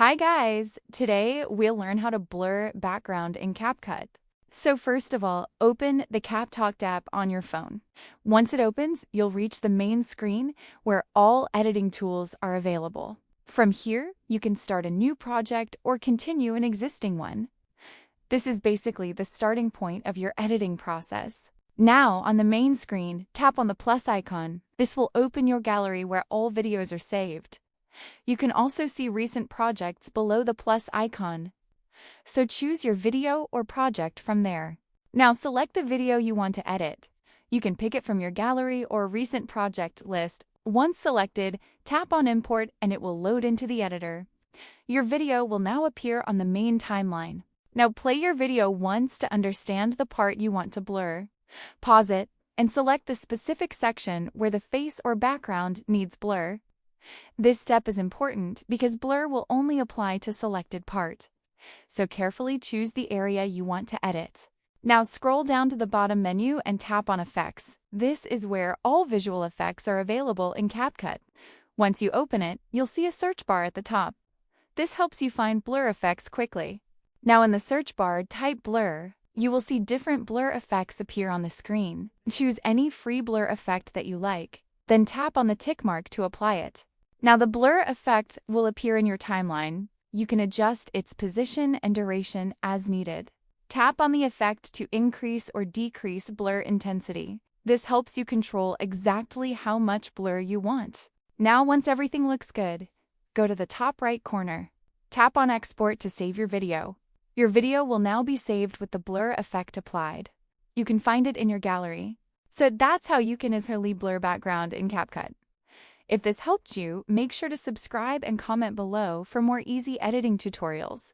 Hi guys! Today we'll learn how to blur background in CapCut. So first of all, open the CapCut app on your phone. Once it opens, you'll reach the main screen where all editing tools are available. From here, you can start a new project or continue an existing one. This is basically the starting point of your editing process. Now, on the main screen, tap on the plus icon. This will open your gallery where all videos are saved. You can also see recent projects below the plus icon. So choose your video or project from there. Now select the video you want to edit. You can pick it from your gallery or recent project list. Once selected, tap on import and it will load into the editor. Your video will now appear on the main timeline. Now play your video once to understand the part you want to blur. Pause it and select the specific section where the face or background needs blur. This step is important because blur will only apply to selected part. So carefully choose the area you want to edit. Now scroll down to the bottom menu and tap on Effects. This is where all visual effects are available in CapCut. Once you open it, you'll see a search bar at the top. This helps you find blur effects quickly. Now in the search bar, type blur. You will see different blur effects appear on the screen. Choose any free blur effect that you like. Then tap on the tick mark to apply it. Now the blur effect will appear in your timeline. You can adjust its position and duration as needed. Tap on the effect to increase or decrease blur intensity. This helps you control exactly how much blur you want. Now once everything looks good, go to the top right corner. Tap on Export to save your video. Your video will now be saved with the blur effect applied. You can find it in your gallery. So that's how you can easily blur background in CapCut. If this helped you, make sure to subscribe and comment below for more easy editing tutorials.